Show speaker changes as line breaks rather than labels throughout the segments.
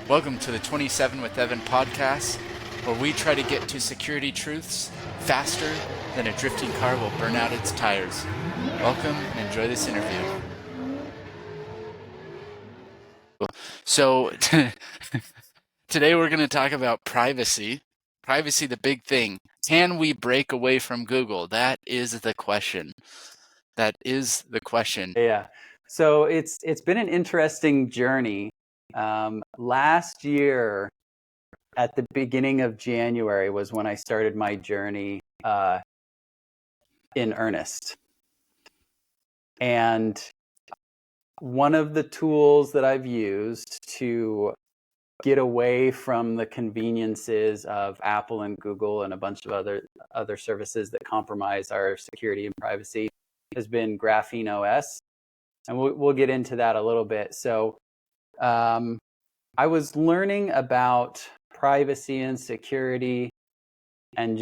Welcome to the 27 with Evan podcast, where we try to get to security truths faster than a drifting car will burn out its tires. Welcome and enjoy this interview. So today we're going to talk about privacy. Privacy, the big thing. Can we break away from Google? That is the question.
Yeah. So it's been an interesting journey. Last year, at the beginning of January, was when I started my journey in earnest. And one of the tools that I've used to get away from the conveniences of Apple and Google and a bunch of other services that compromise our security and privacy has been Graphene OS. And we'll get into that a little bit. So I was learning about privacy and security, and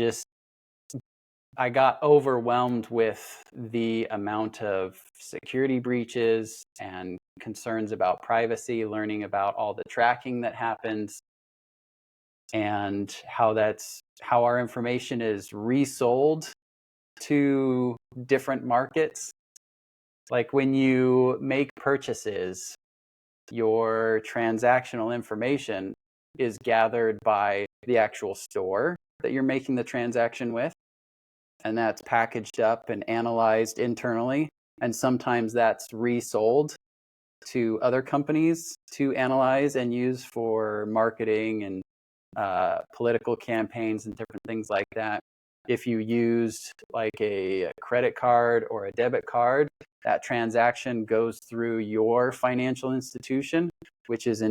I got overwhelmed with the amount of security breaches and concerns about privacy, learning about all the tracking that happens and how our information is resold to different markets. Like when you make purchases, your transactional information is gathered by the actual store that you're making the transaction with, and that's packaged up and analyzed internally, and sometimes that's resold to other companies to analyze and use for marketing and political campaigns and different things like that. If you used like a credit card or a debit card, that transaction goes through your financial institution, which is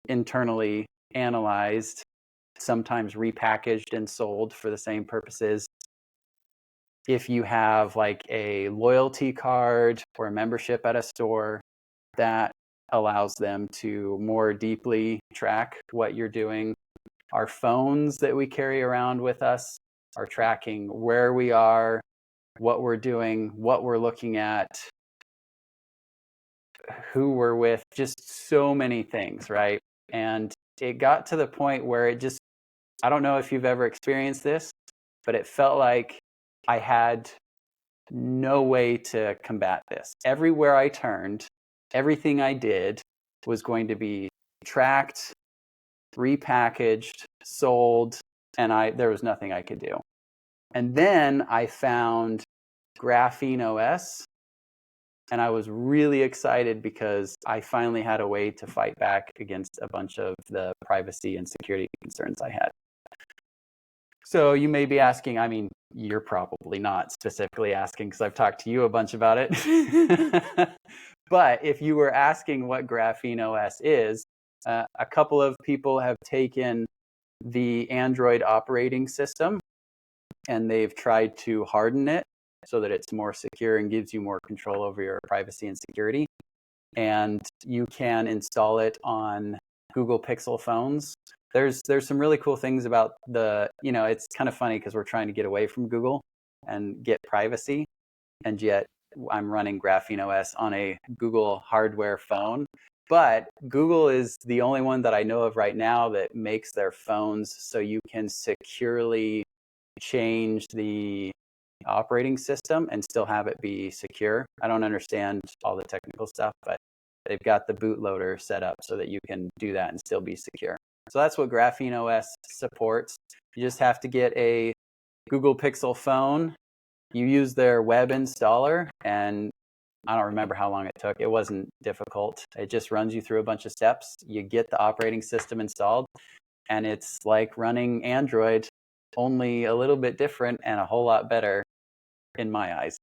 internally analyzed, sometimes repackaged and sold for the same purposes. If you have like a loyalty card or a membership at a store, that allows them to more deeply track what you're doing. Our phones that we carry around with us are tracking where we are, what we're doing, what we're looking at, who we're with, just so many things, right? And it got to the point where I don't know if you've ever experienced this, but it felt like I had no way to combat this. Everywhere I turned, everything I did was going to be tracked, repackaged, sold, and there was nothing I could do. And then I found Graphene OS, and I was really excited because I finally had a way to fight back against a bunch of the privacy and security concerns I had. So you may be asking, I mean, you're probably not specifically asking because I've talked to you a bunch about it. But if you were asking what Graphene OS is, a couple of people have taken the Android operating system and they've tried to harden it so that it's more secure and gives you more control over your privacy and security. And you can install it on Google Pixel phones. There's some really cool things about it's kind of funny because we're trying to get away from Google and get privacy, and yet I'm running Graphene OS on a Google hardware phone. But Google is the only one that I know of right now that makes their phones so you can securely change the operating system and still have it be secure. I don't understand all the technical stuff, but they've got the bootloader set up so that you can do that and still be secure. So that's what Graphene OS supports. You just have to get a Google Pixel phone. You use their web installer, and I don't remember how long it took. It wasn't difficult. It just runs you through a bunch of steps. You get the operating system installed, and it's like running Android, only a little bit different and a whole lot better in my eyes.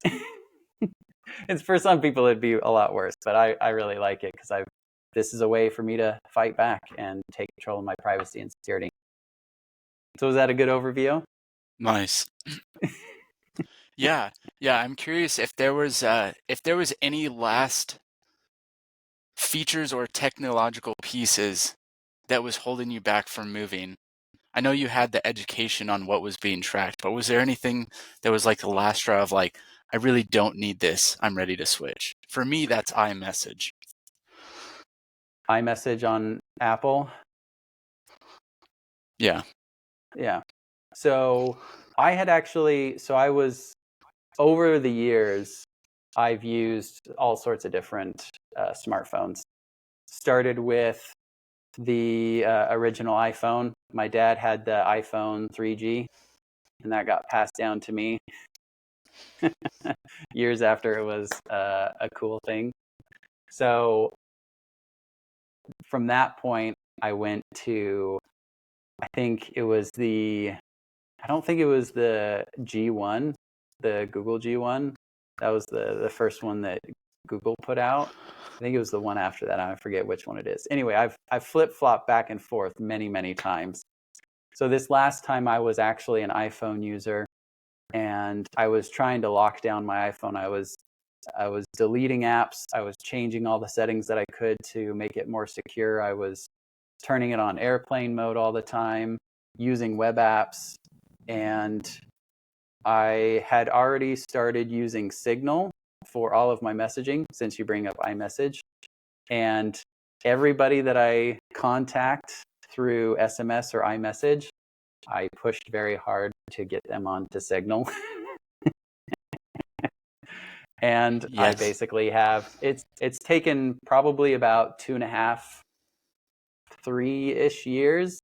It's for some people it'd be a lot worse, but I really like it because this is a way for me to fight back and take control of my privacy and security. So is that a good overview?
Nice. Yeah. I'm curious if there was any last features or technological pieces that was holding you back from moving. I know you had the education on what was being tracked, but was there anything that was like the last straw of like, I really don't need this, I'm ready to switch? For me, that's iMessage.
iMessage on Apple.
Yeah.
Yeah. So I had actually, so I was over the years, I've used all sorts of different smartphones. Started with the original iPhone. My dad had the iPhone 3G, and that got passed down to me years after it was a cool thing. So from that point, I went to, I think it was the, I don't think it was the G1, the Google G1. That was the first one that Google put out. I think it was the one after that. I forget which one it is. Anyway, I've flip-flopped back and forth many times. So this last time I was actually an iPhone user, and I was trying to lock down my iPhone. I was deleting apps. I was changing all the settings that I could to make it more secure. I was turning it on airplane mode all the time, using web apps, and I had already started using Signal for all of my messaging, since you bring up iMessage. And everybody that I contact through SMS or iMessage, I pushed very hard to get them onto Signal. And I
Yes.
basically have, it's taken probably about 2.5, 3-ish years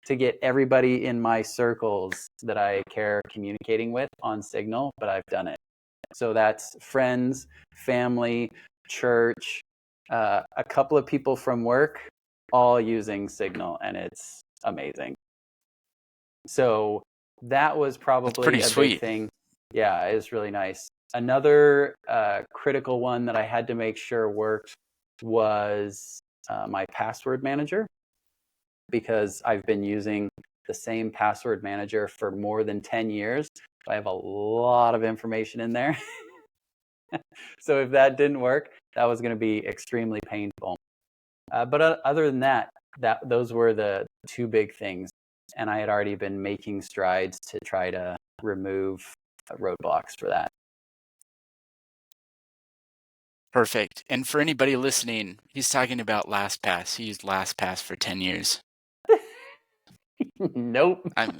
to get everybody in my circles that I care communicating with on Signal, but I've done it. So that's friends, family, church, a couple of people from work, all using Signal, and it's amazing. So that was
That's
probably
pretty
a big
sweet.
thing. Yeah, it was really nice. Another critical one that I had to make sure worked was my password manager, because I've been using the same password manager for more than 10 years. I have a lot of information in there. So if that didn't work, that was going to be extremely painful. But other than that, those were the two big things. And I had already been making strides to try to remove roadblocks for that.
Perfect. And for anybody listening, he's talking about LastPass. He used LastPass for 10 years.
Nope.
I'm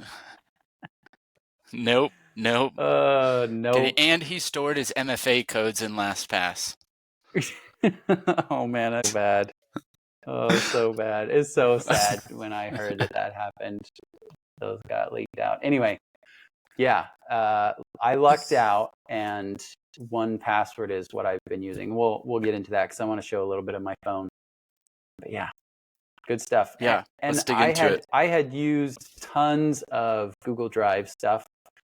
Nope, nope.
Nope.
And he stored his MFA codes in LastPass.
Oh man, that's so bad. Oh, so bad. It's so sad when I heard that happened. Those got leaked out. Anyway, yeah, I lucked out, and 1Password is what I've been using. We'll get into that because I want to show a little bit of my phone. But yeah, good stuff.
Yeah,
And
let's dig into it.
I had used tons of Google Drive stuff.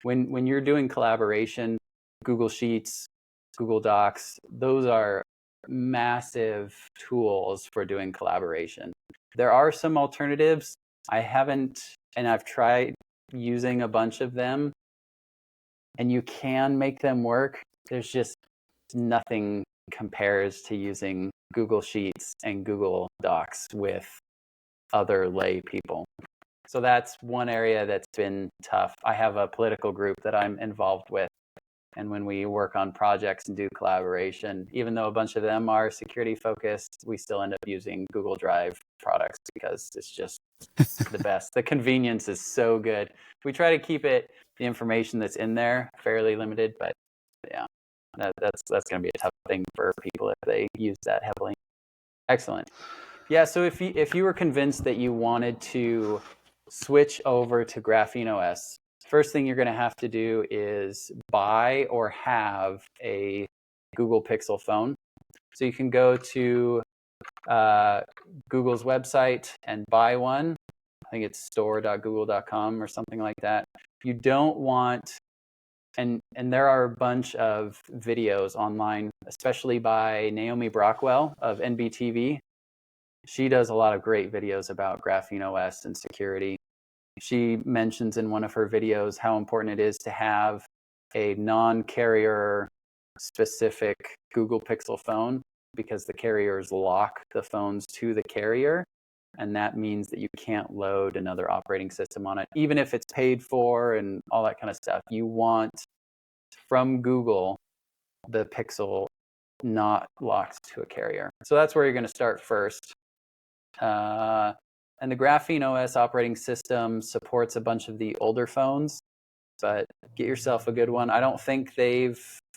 When you're doing collaboration, Google Sheets, Google Docs, those are massive tools for doing collaboration. There are some alternatives. I haven't, and I've tried using a bunch of them, and you can make them work. There's just nothing compares to using Google Sheets and Google Docs with other lay people. So that's one area that's been tough. I have a political group that I'm involved with, and when we work on projects and do collaboration, even though a bunch of them are security focused, we still end up using Google Drive products because it's just the best. The convenience is so good. We try to keep the information that's in there fairly limited, but yeah, that's going to be a tough thing for people if they use that heavily. Excellent. Yeah, so if you were convinced that you wanted to switch over to Graphene OS, first thing you're going to have to do is buy or have a Google Pixel phone. So you can go to Google's website and buy one. I think it's store.google.com or something like that. You don't want, and there are a bunch of videos online, especially by Naomi Brockwell of NBTV. She does a lot of great videos about Graphene OS and security. She mentions in one of her videos how important it is to have a non-carrier specific Google Pixel phone, because the carriers lock the phones to the carrier, and that means that you can't load another operating system on it, even if it's paid for and all that kind of stuff. You want from Google the Pixel not locked to a carrier. So that's where you're going to start first. And the Graphene OS operating system supports a bunch of the older phones, but get yourself a good one. I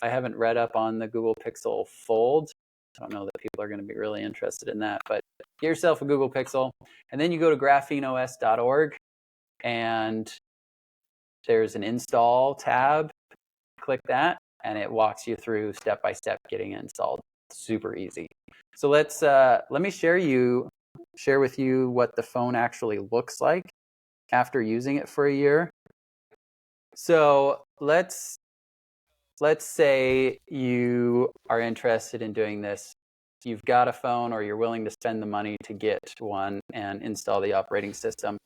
haven't read up on the Google Pixel Fold. I don't know that people are going to be really interested in that, but get yourself a Google Pixel. And then you go to grapheneos.org, and there's an install tab. Click that, and it walks you through step by step getting it installed. Super easy. So let me share with you what the phone actually looks like after using it for a year. So let's say you are interested in doing this. You've got a phone, or you're willing to spend the money to get one and install the operating system.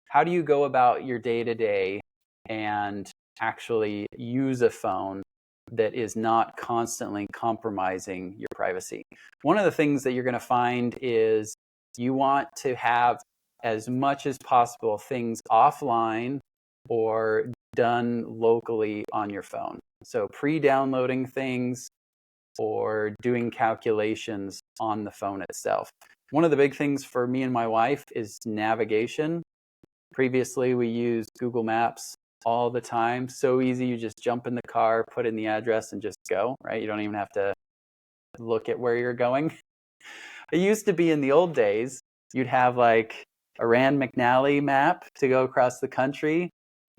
How do you go about your day-to-day and actually use a phone that is not constantly compromising your privacy? One of the things that you're going to find is you want to have, as much as possible, things offline or done locally on your phone. So pre-downloading things or doing calculations on the phone itself. One of the big things for me and my wife is navigation. Previously, we used Google Maps all the time. So easy, you just jump in the car, put in the address, and just go, right? You don't even have to look at where you're going. It used to be in the old days, you'd have like a Rand McNally map to go across the country,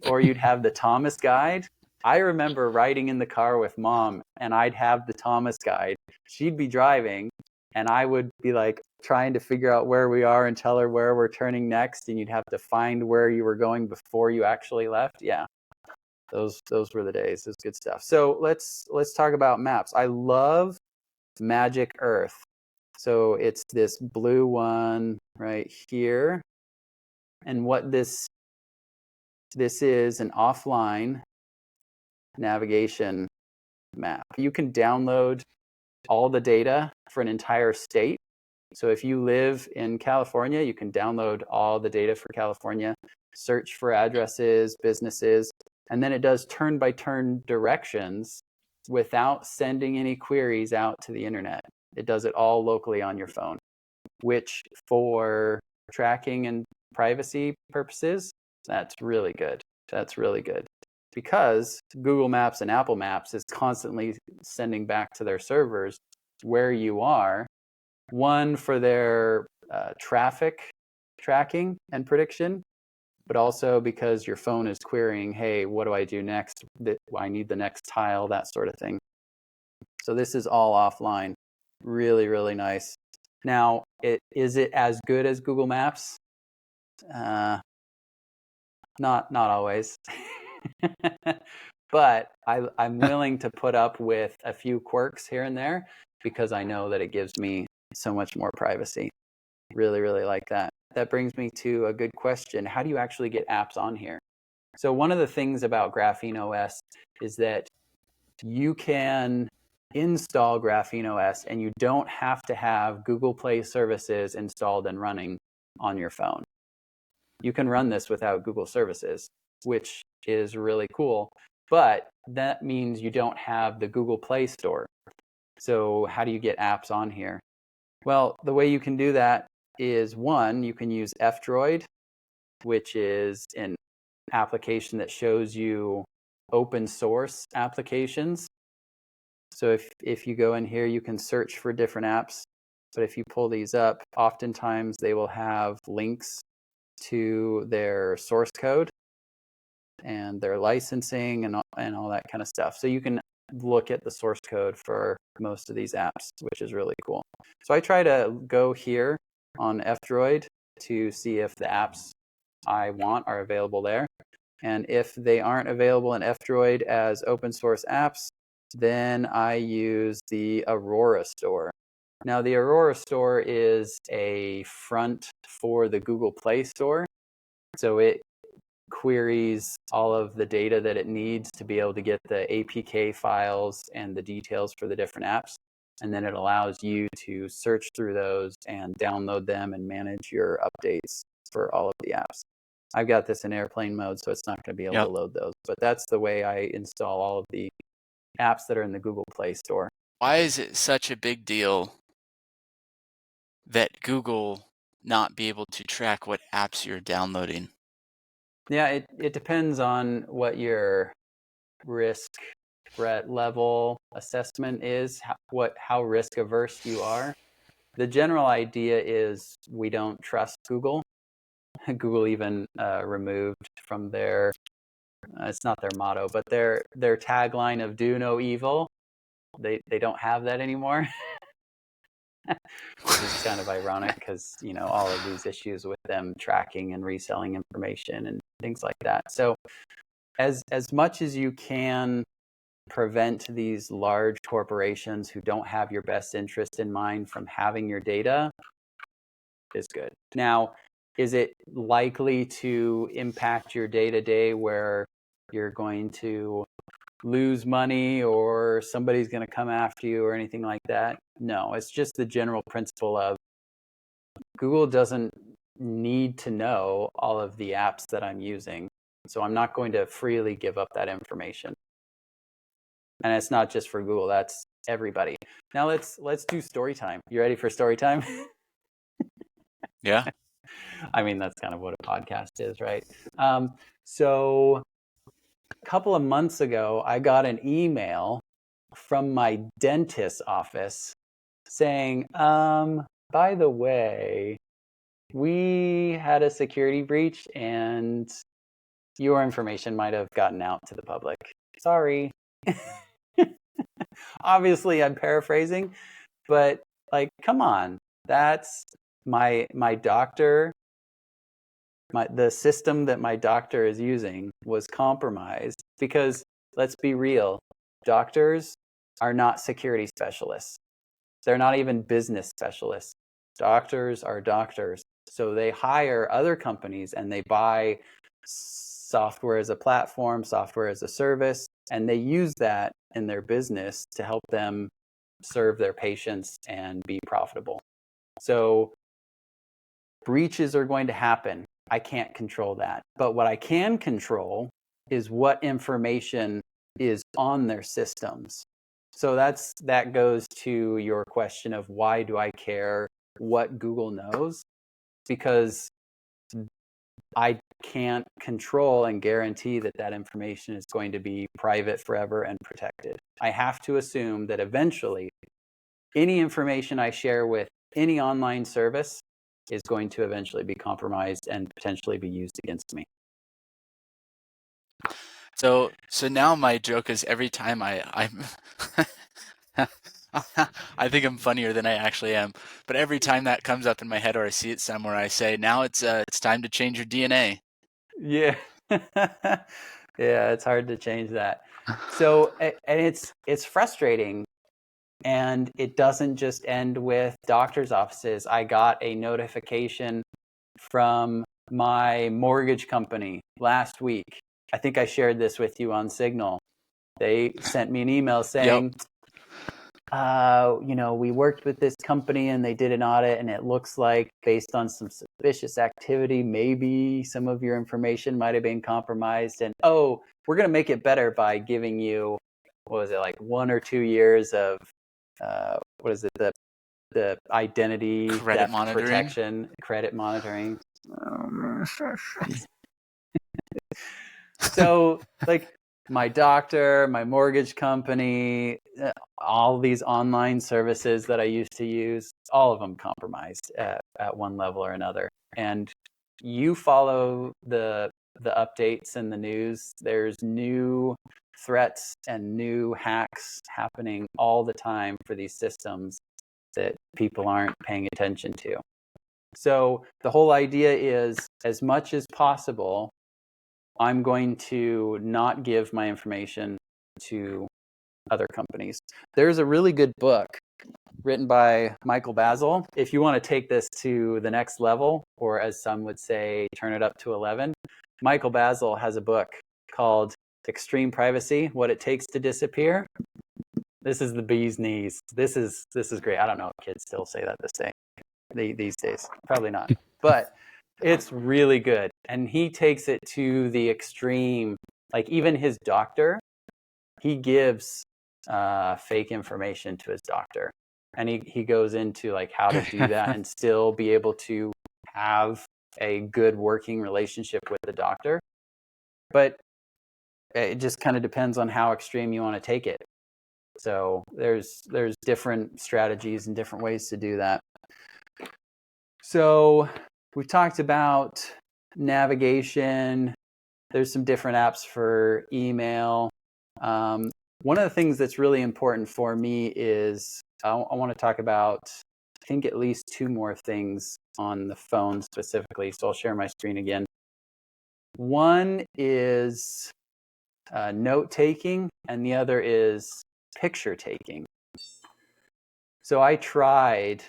or you'd have the Thomas Guide. I remember riding in the car with Mom, and I'd have the Thomas Guide. She'd be driving, and I would be like trying to figure out where we are and tell her where we're turning next, and you'd have to find where you were going before you actually left. Yeah, those were the days. It's good stuff. So let's talk about maps. I love Magic Earth. So it's this blue one right here. And what this is an offline navigation map. You can download all the data for an entire state. So if you live in California, you can download all the data for California, search for addresses, businesses, and then it does turn-by-turn directions without sending any queries out to the internet. It does it all locally on your phone, which for tracking and privacy purposes, that's really good. That's really good. Because Google Maps and Apple Maps is constantly sending back to their servers where you are, one for their traffic tracking and prediction, but also because your phone is querying, hey, what do I do next? I need the next tile, that sort of thing. So this is all offline. Really, really nice. Now, is it as good as Google Maps? Not always. But I'm willing to put up with a few quirks here and there because I know that it gives me so much more privacy. Really, really like that. That brings me to a good question. How do you actually get apps on here? So one of the things about Graphene OS is that you can install Graphene OS and you don't have to have Google Play services installed and running on your phone. You can run this without Google services, which is really cool. But that means you don't have the Google Play Store. So how do you get apps on here? Well, the way you can do that is, one, you can use F-Droid, which is an application that shows you open source applications. So if you go in here, you can search for different apps. But if you pull these up, oftentimes they will have links to their source code and their licensing and all that kind of stuff. So you can look at the source code for most of these apps, which is really cool. So I try to go here on F-Droid to see if the apps I want are available there. And if they aren't available in F-Droid as open source apps, then I use the Aurora Store. Now, the Aurora Store is a front for the Google Play Store. So it queries all of the data that it needs to be able to get the APK files and the details for the different apps. And then it allows you to search through those and download them and manage your updates for all of the apps. I've got this in airplane mode, so it's not going to be able to load those. But that's the way I install all of the apps that are in the Google Play Store.
Why is it such a big deal that Google not be able to track what apps you're downloading?
Yeah, it depends on what your risk threat level assessment is, how risk averse you are. The general idea is we don't trust Google. Google even removed from their, it's not their motto, but their tagline of "Do no evil." They don't have that anymore, which is kind of ironic because all of these issues with them tracking and reselling information and things like that. So as much as you can prevent these large corporations who don't have your best interest in mind from having your data is good. Now, is it likely to impact your day-to-day where you're going to lose money or somebody's going to come after you or anything like that? No, it's just the general principle of Google doesn't need to know all of the apps that I'm using. So I'm not going to freely give up that information. And it's not just for Google, that's everybody. Now let's do story time. You ready for story time?
Yeah.
I mean, that's kind of what a podcast is, right? So a couple of months ago, I got an email from my dentist's office saying, by the way, we had a security breach and your information might have gotten out to the public. Sorry. Obviously, I'm paraphrasing, but like, come on. That's my doctor. The system that my doctor is using was compromised because, let's be real, doctors are not security specialists. They're not even business specialists. Doctors are doctors. So they hire other companies and they buy software as a platform, software as a service, and they use that in their business to help them serve their patients and be profitable. So breaches are going to happen. I can't control that. But what I can control is what information is on their systems. So that goes to your question of why do I care what Google knows? Because I can't control and guarantee that that information is going to be private forever and protected. I have to assume that eventually any information I share with any online service is going to eventually be compromised and potentially be used against me.
So now my joke is every time I'm I think I'm funnier than I actually am, but every time that comes up in my head or I see it somewhere, I say, now it's time to change your DNA.
Yeah. Yeah, it's hard to change that. So, and it's frustrating, and it doesn't just end with doctor's offices. I got a notification from my mortgage company last week. I think I shared this with you on Signal. They sent me an email
Yep.
saying, we worked with this company and they did an audit, and it looks like based on some suspicious activity, maybe some of your information might have been compromised. And we're going to make it better by giving you, what was it, like 1 or 2 years of, what is it, the identity
Credit
theft
monitoring.
protection, credit monitoring. So, like, my doctor, my mortgage company, all these online services that I used to use, all of them compromised at one level or another. And you follow the updates in the news. There's new threats and new hacks happening all the time for these systems that people aren't paying attention to. So the whole idea is, as much as possible, I'm going to not give my information to other companies. There's a really good book written by Michael Basil. If you want to take this to the next level, or as some would say, turn it up to 11, Michael Basil has a book called Extreme Privacy: What It Takes to Disappear. This is the bee's knees. This is great. I don't know if kids still say that these days. Probably not. But it's really good. And he takes it to the extreme. Like, even his doctor, he gives fake information to his doctor. And he goes into like how to do that and still be able to have a good working relationship with the doctor. But it just kind of depends on how extreme you want to take it. So there's different strategies and different ways to do that. So we've talked about navigation. There's some different apps for email. One of the things that's really important for me is I want to talk about, I think, at least two more things on the phone specifically. So I'll share my screen again. One is note taking, and the other is picture taking. So I tried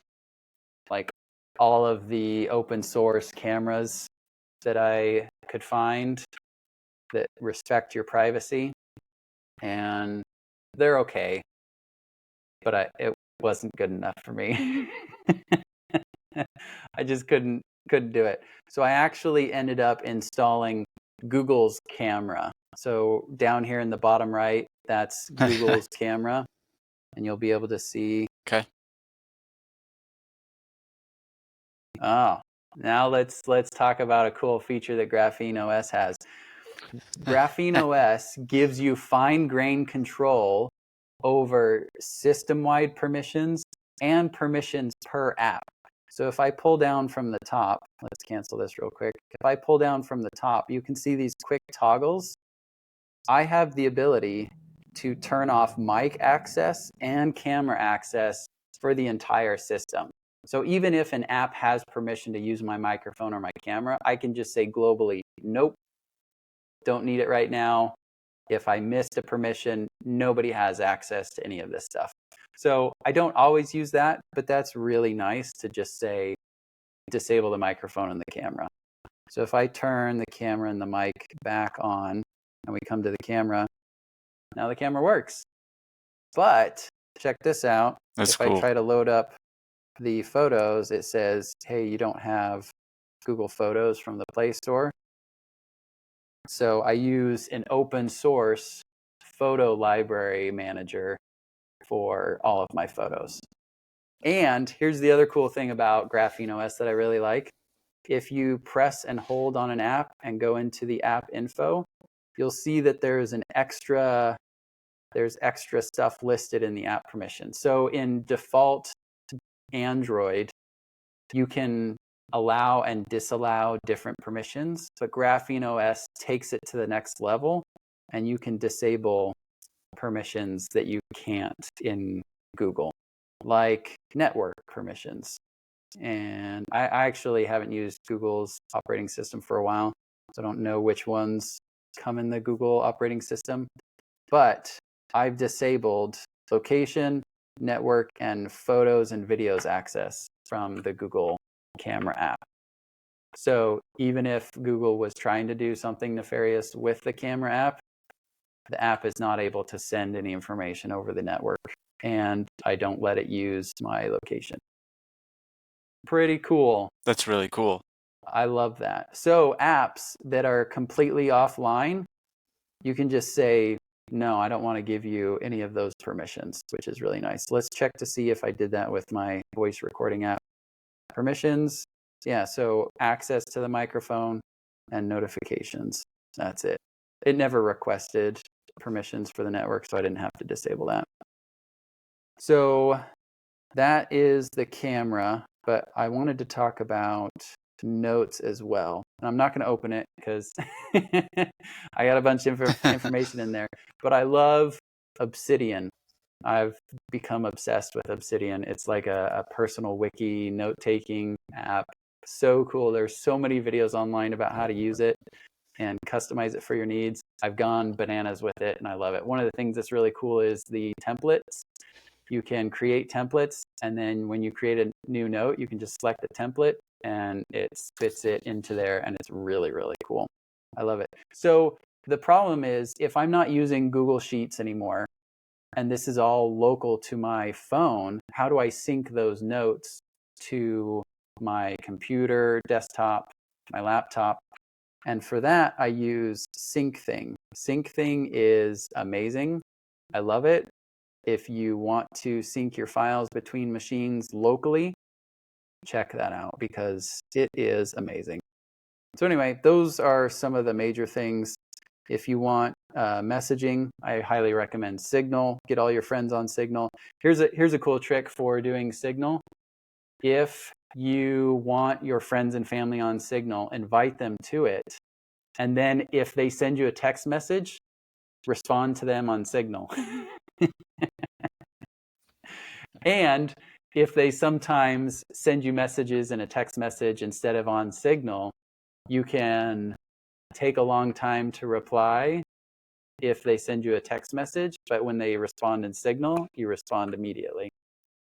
like all of the open source cameras that I could find that respect your privacy, and they're okay, but it wasn't good enough for me. I just couldn't do it. So I actually ended up installing Google's camera. So down here in the bottom right, that's Google's camera, and you'll be able to see.
Okay.
Oh, now let's talk about a cool feature that Graphene OS has. Graphene OS gives you fine-grained control over system-wide permissions and permissions per app. So if I pull down from the top, let's cancel this real quick. If I pull down from the top, you can see these quick toggles. I have the ability to turn off mic access and camera access for the entire system. So even if an app has permission to use my microphone or my camera, I can just say globally, nope, don't need it right now. If I missed a permission, nobody has access to any of this stuff. So I don't always use that, but that's really nice to just say, disable the microphone and the camera. So if I turn the camera and the mic back on and we come to the camera, now the camera works. But check this out.
That's
if
cool.
I try to load up the photos, it says, hey, you don't have Google Photos from the Play Store. So I use an open source photo library manager for all of my photos. And here's the other cool thing about Graphene OS that I really like. If you press and hold on an app and go into the app info, you'll see that there's extra stuff listed in the app permission. So in default Android, you can allow and disallow different permissions, but Graphene OS takes it to the next level, and you can disable permissions that you can't in Google, like network permissions. And I actually haven't used Google's operating system for a while, so I don't know which ones come in the Google operating system, but I've disabled location, network, and photos and videos access from the Google camera app. So even if Google was trying to do something nefarious with the camera app, the app is not able to send any information over the network, and I don't let it use my location. Pretty cool.
That's really cool.
I love that. So apps that are completely offline, you can just say, no, I don't want to give you any of those permissions, which is really nice. Let's check to see if I did that with my voice recording app. Permissions, yeah, so access to the microphone and notifications. That's it. It never requested permissions for the network, so I didn't have to disable that. So that is the camera, but I wanted to talk about notes as well. And I'm not going to open it because I got a bunch of information in there, but I love Obsidian. I've become obsessed with Obsidian. It's like a personal wiki note-taking app. So cool. There's so many videos online about how to use it and customize it for your needs. I've gone bananas with it and I love it. One of the things that's really cool is the templates. You can create templates, and then when you create a new note, you can just select the template and it spits it into there, and it's really, really cool. I love it. So the problem is, if I'm not using Google Sheets anymore, and this is all local to my phone, how do I sync those notes to my computer, desktop, my laptop? And for that, I use SyncThing. SyncThing is amazing. I love it. If you want to sync your files between machines locally, check that out because it is amazing. So anyway, those are some of the major things. If you want messaging, I highly recommend Signal. Get all your friends on Signal. Here's a cool trick for doing Signal. If you want your friends and family on Signal, invite them to it. And then if they send you a text message, respond to them on Signal. And if they sometimes send you messages in a text message instead of on Signal, you can take a long time to reply if they send you a text message, but when they respond in Signal, you respond immediately.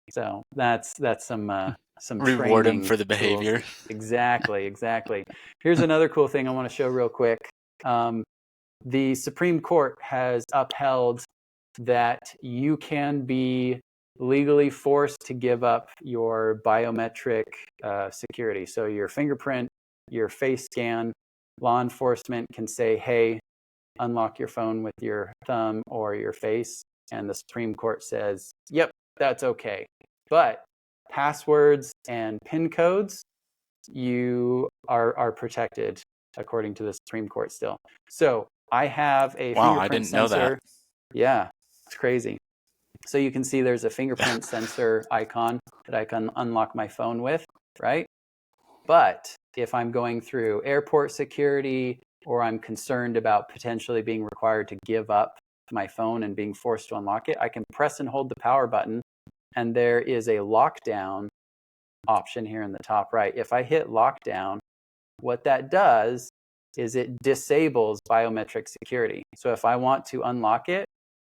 So that's some
Reward him
training
for the
tools.
behavior.
Exactly. Here's another cool thing I want to show real quick. The Supreme Court has upheld that you can be legally forced to give up your biometric security. So your fingerprint, your face scan, law enforcement can say, hey, unlock your phone with your thumb or your face. And the Supreme Court says, yep, that's okay. But passwords and PIN codes, you are protected according to the Supreme Court still. So I have a
Wow, I
fingerprint
didn't know that.
sensor. Yeah, it's crazy. So you can see there's a fingerprint sensor icon that I can unlock my phone with, right? But if I'm going through airport security or I'm concerned about potentially being required to give up my phone and being forced to unlock it, I can press and hold the power button, and there is a lockdown option here in the top right. If I hit lockdown, what that does is it disables biometric security. So if I want to unlock it,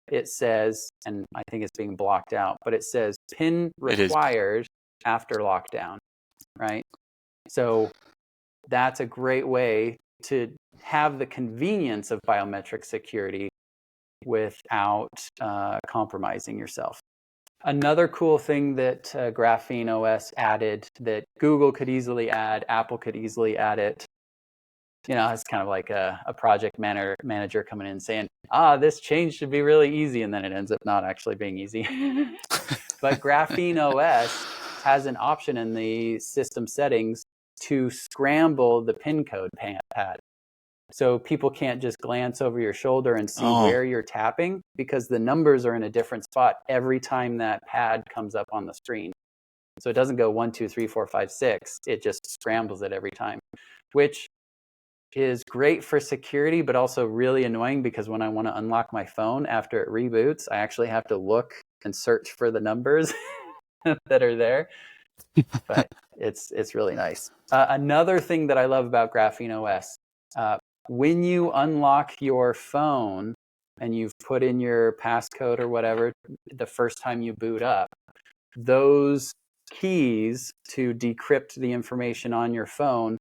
it says, and I think it's being blocked out, but it says PIN
It is.
required after lockdown, right? So that's a great way to have the convenience of biometric security without compromising yourself. Another cool thing that Graphene OS added that Google could easily add, Apple could easily add it. You know, it's kind of like a project manager coming in saying, this change should be really easy, and then it ends up not actually being easy. But Graphene OS has an option in the system settings to scramble the PIN code pad. So people can't just glance over your shoulder and see where you're tapping because the numbers are in a different spot every time that pad comes up on the screen. So it doesn't go 1, 2, 3, 4, 5, 6. It just scrambles it every time, which is great for security, but also really annoying because when I want to unlock my phone after it reboots, I actually have to look and search for the numbers that are there. But it's really nice. Another thing that I love about Graphene OS, when you unlock your phone and you've put in your passcode or whatever the first time you boot up, those keys to decrypt the information on your phone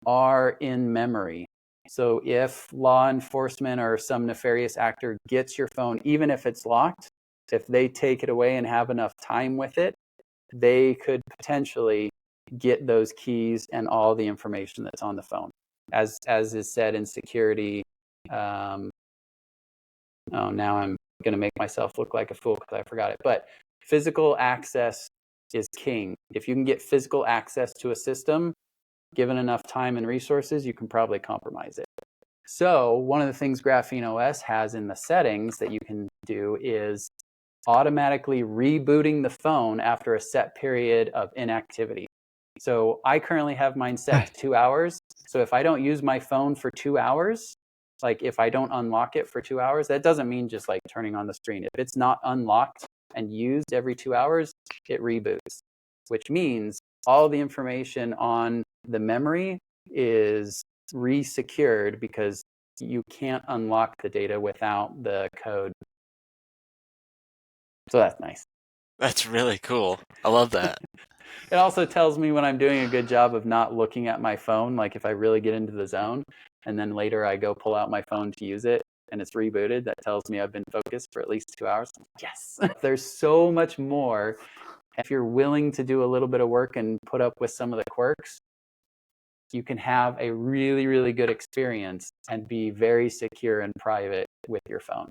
are in memory. So if law enforcement or some nefarious actor gets your phone, even if it's locked, if they take it away and have enough time with it, they could potentially get those keys and all the information that's on the phone. As is said in security, now I'm going to make myself look like a fool because I forgot it. But physical access is king. If you can get physical access to a system, given enough time and resources, you can probably compromise it. So one of the things Graphene OS has in the settings that you can do is automatically rebooting the phone after a set period of inactivity. So I currently have mine set to 2 hours. So if I don't use my phone for 2 hours, like if I don't unlock it for 2 hours, that doesn't mean just like turning on the screen. If it's not unlocked and used every 2 hours, it reboots, which means all the information on the memory is re-secured because you can't unlock the data without the code. So that's nice.
That's really cool. I love that.
It also tells me when I'm doing a good job of not looking at my phone, like if I really get into the zone, and then later I go pull out my phone to use it and it's rebooted, that tells me I've been focused for at least 2 hours. Yes. There's so much more. If you're willing to do a little bit of work and put up with some of the quirks, you can have a really, really good experience and be very secure and private with your phone.